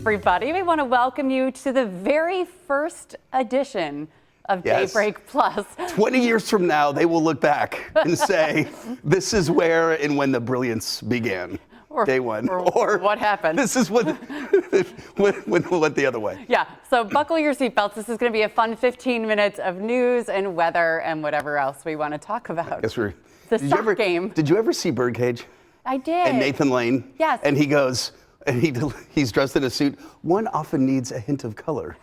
Everybody, we want to welcome you to the very first edition of Daybreak Plus. 20 years from now, they will look back and say, this is where and when the brilliance began. Day one. Or what happened. This is what went the other way. Yeah, so buckle your seatbelts. This is going to be a fun 15 minutes of news and weather and whatever else we want to talk about. The sock game. Did you ever see Birdcage? I did. And Nathan Lane? Yes. And he goes, and he's dressed in a suit. One often needs a hint of color.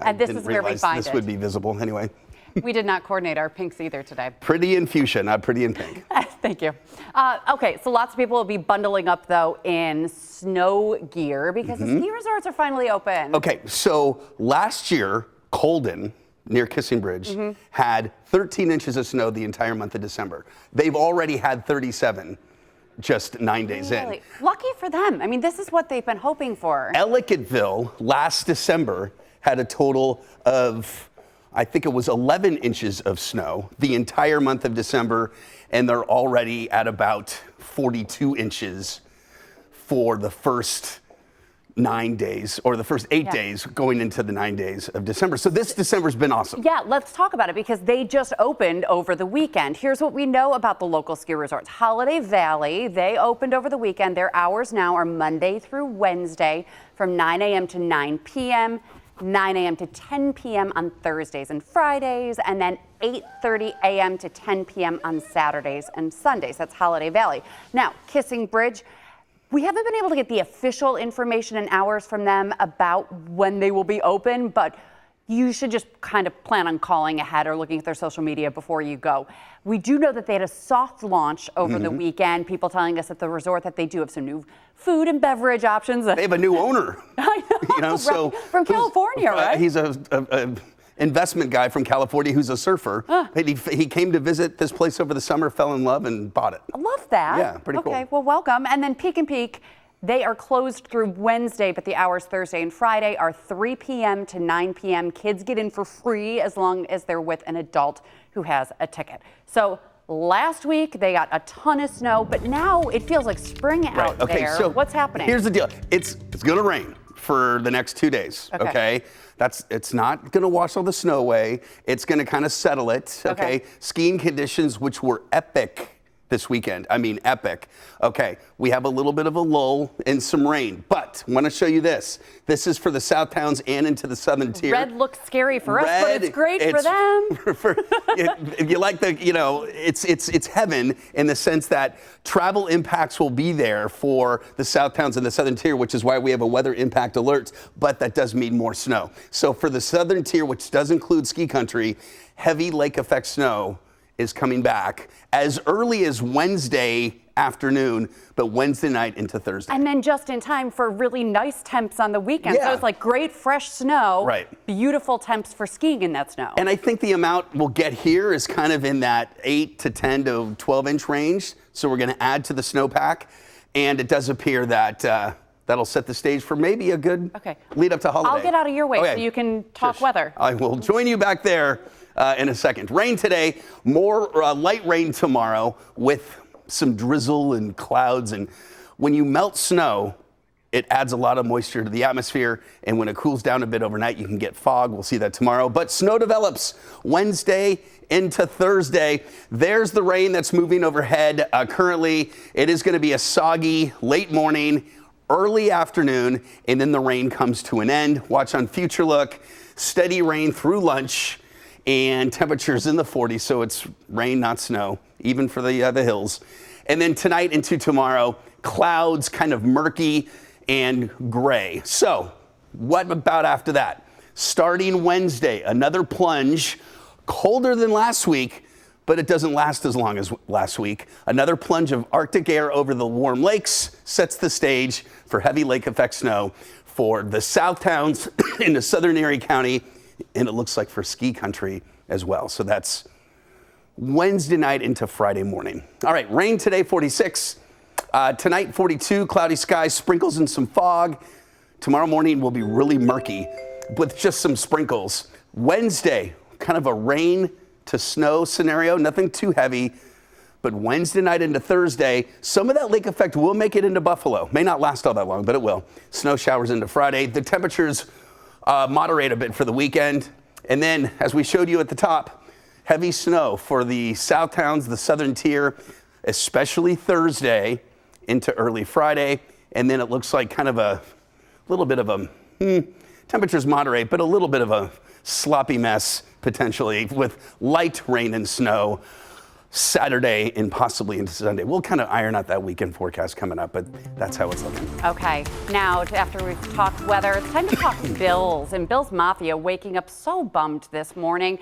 And this is where we find it. This would be visible anyway. We did not coordinate our pinks either today. Pretty in fuchsia, not pretty in pink. Thank you. Okay, so lots of people will be bundling up, though, in snow gear because the ski resorts are finally open. Okay, so last year, Colden, near Kissing Bridge, had 13 inches of snow the entire month of December. They've already had 37 just 9 days in. Lucky for them. I mean, this is what they've been hoping for. Ellicottville, last December, had a total of, I think it was 11 inches of snow the entire month of December, and they're already at about 42 inches for the first 9 days, or the first 8 days going into the 9 days of December. So this December's been awesome. Yeah, let's talk about it because they just opened over the weekend. Here's what we know about the local ski resorts. Holiday Valley, they opened over the weekend. Their hours now are Monday through Wednesday from 9 a.m. to 9 p.m., 9 a.m. to 10 p.m. on Thursdays and Fridays, and then 8:30 a.m. to 10 p.m. on Saturdays and Sundays. That's Holiday Valley. Now, Kissing Bridge, we haven't been able to get the official information and hours from them about when they will be open, but you should just kind of plan on calling ahead or looking at their social media before you go. We do know that they had a soft launch over the weekend. People telling us at the resort that they do have some new food and beverage options. They have a new owner. I know, you know, right? so From California, right? He's a investment guy from California who's a surfer. He came to visit this place over the summer, fell in love, and bought it. I love that. Yeah, pretty cool. Okay, well, welcome. And then Peek and Peek, they are closed through Wednesday, but the hours Thursday and Friday are 3 p.m. to 9 p.m. Kids get in for free as long as they're with an adult who has a ticket. So last week they got a ton of snow, but now it feels like spring out there. So what's happening? Here's the deal. It's going to rain for the next 2 days. Okay. It's not going to wash all the snow away. It's going to kind of settle it. Okay. Skiing conditions, which were epic this weekend. I mean, epic. Okay, we have a little bit of a lull and some rain, but I want to show you this. This is for the South Towns and into the Southern Tier. Red looks scary for us, but it's great for them. You like the, you know, it's heaven in the sense that travel impacts will be there for the South Towns and the Southern Tier, which is why we have a weather impact alert, but that does mean more snow. So for the Southern Tier, which does include ski country, heavy lake effect snow is coming back as early as Wednesday afternoon, but Wednesday night into Thursday. And then just in time for really nice temps on the weekend. So it's like great fresh snow, beautiful temps for skiing in that snow. And I think the amount we'll get here is kind of in that 8 to 10 to 12 inch range. So we're going to add to the snowpack. And it does appear that that'll set the stage for maybe a good lead up to holiday. I'll get out of your way so you can talk weather. I will join you back there in a second. Rain today, more light rain tomorrow with some drizzle and clouds. And when you melt snow, it adds a lot of moisture to the atmosphere. And when it cools down a bit overnight, you can get fog. We'll see that tomorrow. But snow develops Wednesday into Thursday. There's the rain that's moving overhead. Currently, it is going to be a soggy late morning, early afternoon, and then the rain comes to an end. Watch on Future Look. Steady rain through lunch. And temperatures in the 40s, so it's rain, not snow, even for the hills. And then tonight into tomorrow, clouds, kind of murky and gray. So what about after that? Starting Wednesday, another plunge, colder than last week, but it doesn't last as long as last week. Another plunge of Arctic air over the warm lakes sets the stage for heavy lake effect snow for the South Towns in the southern Erie County. And it looks like for ski country as well. So that's Wednesday night into Friday morning. All right, rain today, 46. Tonight, 42, cloudy skies, sprinkles and some fog. Tomorrow morning will be really murky with just some sprinkles. Wednesday, kind of a rain to snow scenario, nothing too heavy, But Wednesday night into Thursday, some of that lake effect will make it into Buffalo. May not last all that long, but it will. Snow showers into Friday. The temperatures moderate a bit for the weekend. And then, as we showed you at the top, heavy snow for the south towns, the southern tier, especially Thursday into early Friday. And then it looks like kind of a little bit of a, temperatures moderate, but a little bit of a sloppy mess potentially with light rain and snow Saturday and possibly into Sunday. We'll kind of iron out that weekend forecast coming up, but that's how it's looking. Okay, now after we've talked weather, it's time to talk Bills. And Bills Mafia waking up so bummed this morning.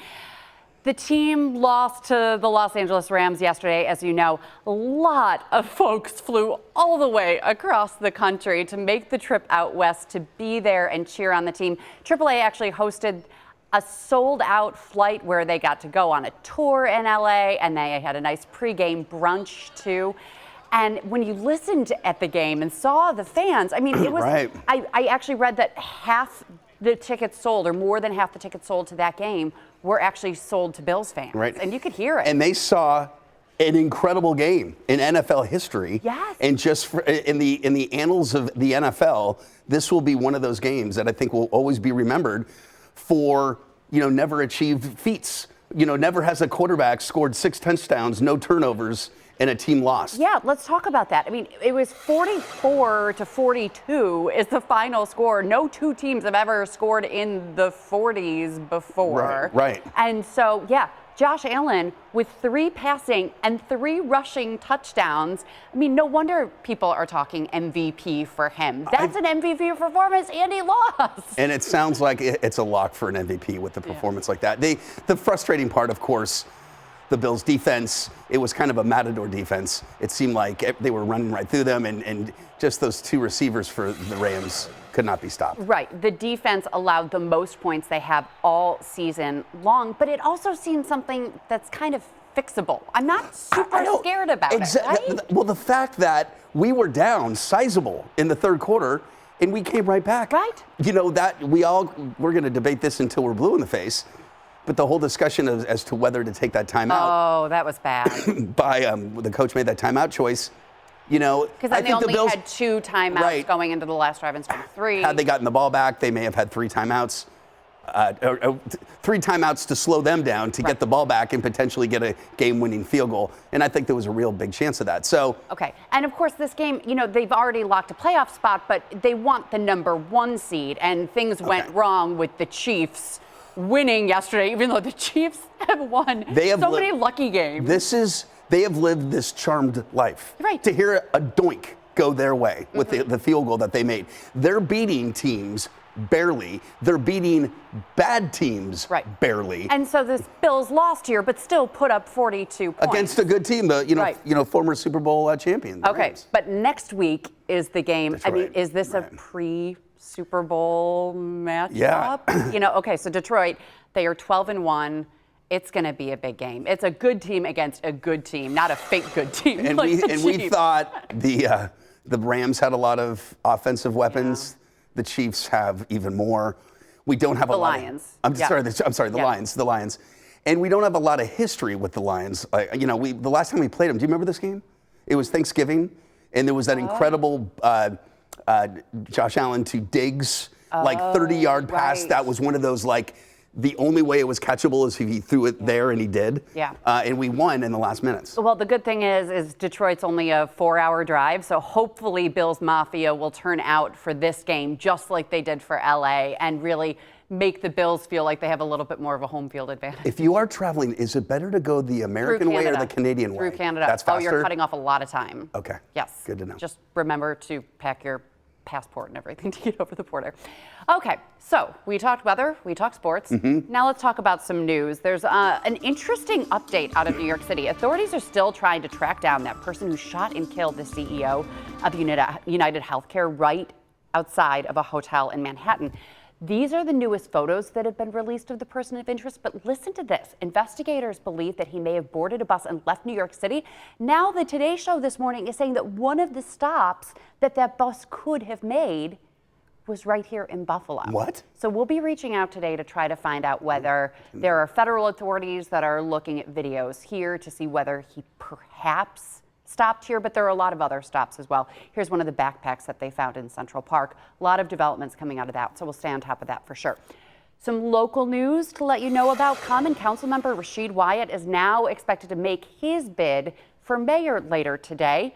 The team lost to the Los Angeles Rams yesterday. As you know, a lot of folks flew all the way across the country to make the trip out west to be there and cheer on the team. AAA actually hosted a sold-out flight where they got to go on a tour in LA, and they had a nice pregame brunch too. And when you listened at the game and saw the fans, I mean, it was. Right. I actually read that half the tickets sold, or more than half the tickets sold to that game, were actually sold to Bills fans. Right. And you could hear it. And they saw an incredible game in NFL history. Yes. And just in the annals of the NFL, this will be one of those games that I think will always be remembered for, never achieved feats. Never has a quarterback scored 6 touchdowns, no turnovers, and a team lost. Yeah, let's talk about that. I mean, it was 44-42 is the final score. No two teams have ever scored in the 40s before. Right. And so, yeah, Josh Allen with 3 passing and 3 rushing touchdowns. I mean, no wonder people are talking MVP for him. That's an MVP performance, and he lost. And it sounds like it's a lock for an MVP with the performance like that. The frustrating part, of course, the Bills' defense, it was kind of a matador defense. It seemed like they were running right through them, and just those 2 receivers for the Rams could not be stopped. Right. The defense allowed the most points they have all season long, but it also seems something that's kind of fixable. I'm not super scared about it, right? Well, the fact that we were down sizable in the third quarter and we came right back. Right. That we're going to debate this until we're blue in the face. But the whole discussion as to whether to take that timeout. Oh, that was bad. By the coach made that timeout choice. Because I they think only the Bills had 2 timeouts going into the last drive instead of 3. Had they gotten the ball back, they may have had 3 timeouts. 3 timeouts to slow them down to get the ball back and potentially get a game-winning field goal. And I think there was a real big chance of that. So okay, and of course this game, they've already locked a playoff spot, but they want the number 1 seed, and things went wrong with the Chiefs winning yesterday, even though the Chiefs have won so many lucky games. They have lived this charmed life. Right. To hear a doink go their way with the field goal that they made. They're beating teams barely. They're beating bad teams barely. And so this Bills lost here, but still put up 42 points. Against a good team, former Super Bowl champion. Okay, Rams. but next week is the game. That's I mean, right. is this a pre-Super Bowl matchup? Yeah. Okay, so Detroit, they are 12-1. It's going to be a big game. It's a good team against a good team, not a fake good team. And we thought the Rams had a lot of offensive weapons. Yeah. The Chiefs have even more. We don't have the Lions. I'm sorry, the Lions. The Lions. And we don't have a lot of history with the Lions. The last time we played them, do you remember this game? It was Thanksgiving, and there was that incredible Josh Allen to Diggs, 30-yard pass. That was one of those the only way it was catchable is if he threw it there, and he did. Yeah. And we won in the last minutes. Well, the good thing is Detroit's only a 4-hour drive, so hopefully Bills Mafia will turn out for this game just like they did for LA and really make the Bills feel like they have a little bit more of a home field advantage. If you are traveling, is it better to go the American way or the Canadian way? Through Canada. That's faster? Oh, you're cutting off a lot of time. Okay. Yes. Good to know. Just remember to pack your passport and everything to get over the border. Okay, so we talked weather, we talked sports. Now let's talk about some news. There's an interesting update out of New York City. Authorities are still trying to track down that person who shot and killed the CEO of United Healthcare right outside of a hotel in Manhattan. These are the newest photos that have been released of the person of interest, but listen to this. Investigators believe that he may have boarded a bus and left New York City. Now the Today Show this morning is saying that one of the stops that bus could have made was right here in Buffalo. What? So we'll be reaching out today to try to find out whether there are federal authorities that are looking at videos here to see whether he perhaps stopped here, but there are a lot of other stops as well. Here's one of the backpacks that they found in Central Park. A lot of developments coming out of that, so we'll stay on top of that for sure. Some local news to let you know about. Common Council member Rashid Wyatt is now expected to make his bid for mayor later today.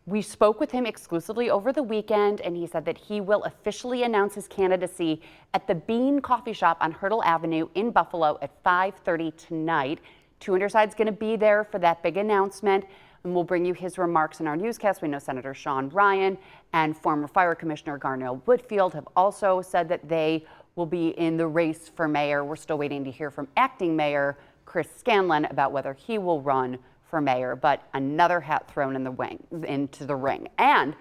We spoke with him exclusively over the weekend, and he said that he will officially announce his candidacy at the Bean Coffee Shop on Hurdle Avenue in Buffalo at 5:30 tonight. 200 Side's going to be there for that big announcement, and we'll bring you his remarks in our newscast. We know Senator Sean Ryan and former Fire Commissioner Garnell Woodfield have also said that they will be in the race for mayor. We're still waiting to hear from acting mayor Chris Scanlon about whether he will run for mayor, but another hat thrown into the ring. And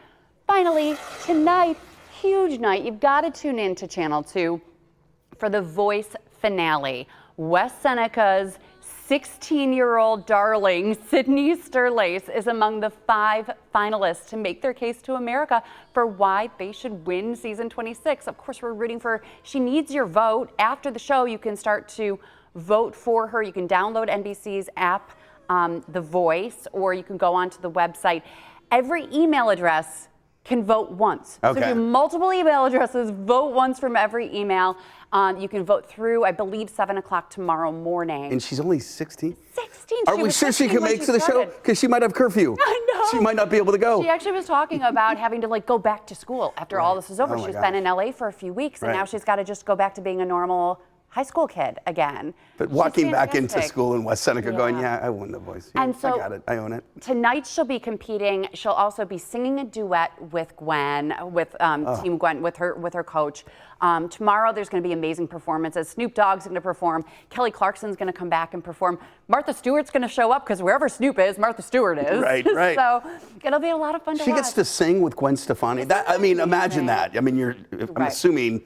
finally, tonight, huge night. You've got to tune in to Channel 2 for the Voice finale. West Seneca's 16-year-old darling, Sydney Sterlace, is among the 5 finalists to make their case to America for why they should win season 26. Of course, we're rooting for her. She needs your vote. After the show, you can start to vote for her. You can download NBC's app, The Voice, or you can go onto the website. Every email address can vote once. Okay. So if you have multiple email addresses, vote once from every email. You can vote through, I believe, 7 o'clock tomorrow morning. And she's only 16? 16. Are we sure she can make it to the show? Because she might have curfew. I know. She might not be able to go. She actually was talking about having to go back to school after all this is over. Oh my She's gosh. been in LA for a few weeks, and now she's got to just go back to being a normal high school kid again. But walking back into fantastic. school in West Seneca going, yeah, I won The Voice. Yeah, And so I got it. I own it. Tonight she'll be competing. She'll also be singing a duet with Gwen, with Team Gwen, with her coach. Tomorrow there's going to be amazing performances. Snoop Dogg's going to perform. Kelly Clarkson's going to come back and perform. Martha Stewart's going to show up because wherever Snoop is, Martha Stewart is. Right, right. So it'll be a lot of fun to watch. She gets to sing with Gwen Stefani. Imagine that. I mean, I'm assuming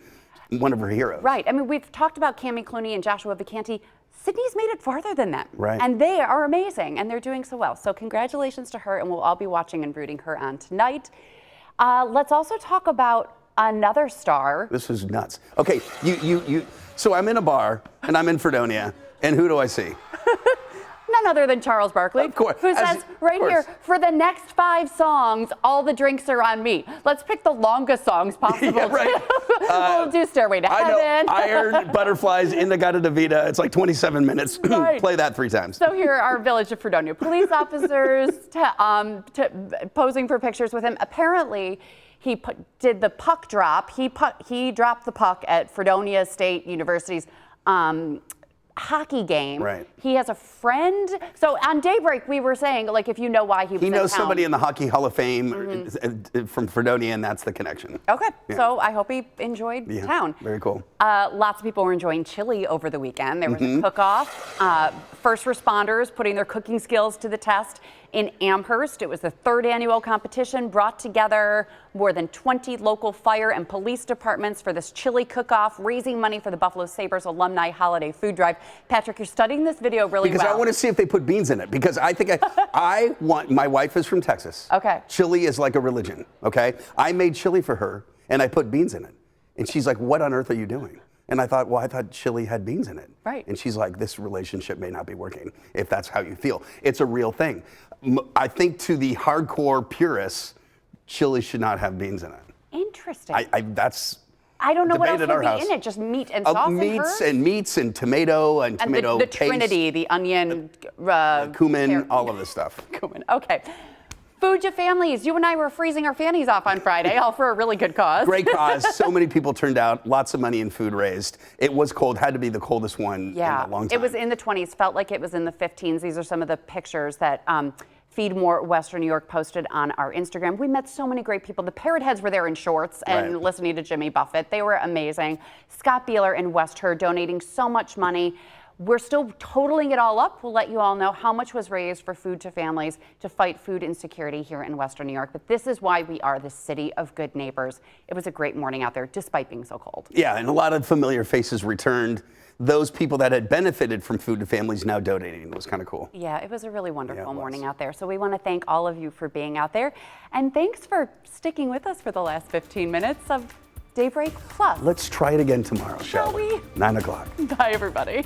one of her heroes. Right. I mean, we've talked about Cammie Clooney and Joshua Vicanti. Sydney's made it farther than them. Right. And they are amazing, and they're doing so well. So congratulations to her, and we'll all be watching and rooting her on tonight. Let's also talk about another star. This is nuts. Okay, so I'm in a bar, and I'm in Fredonia, and who do I see? None other than Charles Barkley, Of course. who says right here, for the next 5 songs, all the drinks are on me. Let's pick the longest songs possible. Yeah, right. We'll do Stairway to Heaven. I know, Iron, Butterflies, Indagata Davida. It's like 27 minutes. Right. Play that 3 times. So here are Village of Fredonia police officers posing for pictures with him. Apparently, he did the puck drop. He dropped the puck at Fredonia State University's hockey game. Right. He has a friend. So on Daybreak, we were saying, if you know why he was in knows town. somebody in the Hockey Hall of Fame from Fredonia, and that's the connection. Okay, Yeah. so I hope he enjoyed town. Very cool. Lots of people were enjoying chili over the weekend. There was a cook-off. First responders putting their cooking skills to the test in Amherst. It was the 3rd annual competition, brought together more than 20 local fire and police departments for this chili cook-off, raising money for the Buffalo Sabres alumni holiday food drive. Patrick, you're studying this video really well. Because I want to see if they put beans in it. Because I think I want, my wife is from Texas. Okay. Chili is like a religion, okay? I made chili for her, and I put beans in it. And she's like, what on earth are you doing? And I thought, well, I thought chili had beans in it. Right. And she's like, this relationship may not be working if that's how you feel. It's a real thing. I think to the hardcore purists, chili should not have beans in it. Interesting. I don't know what else debate at would our be house. in it. Just meat and sauce meats and tomato and tomato the paste, Trinity, the onion, cumin, all of this stuff. Cumin. Okay. Food to families. You and I were freezing our fannies off on Friday, all for a really good cause. Great cause. So many people turned out. Lots of money and food raised. It was cold. Had to be the coldest one in a long time. It was in the 20s. Felt like it was in the 15s. These are some of the pictures that Feed More Western New York posted on our Instagram. We met so many great people. The Parrot Heads were there in shorts and listening to Jimmy Buffett. They were amazing. Scott Beeler in West Her donating so much money. We're still totaling it all up. We'll let you all know how much was raised for Food to Families to fight food insecurity here in Western New York. But this is why we are the city of good neighbors. It was a great morning out there, despite being so cold. Yeah, and a lot of familiar faces returned. Those people that had benefited from Food to Families now donating. It was kind of cool. Yeah, it was a really wonderful morning out there. So we want to thank all of you for being out there. And thanks for sticking with us for the last 15 minutes of Daybreak Plus. Let's try it again tomorrow, shall we? 9 o'clock. Bye, everybody.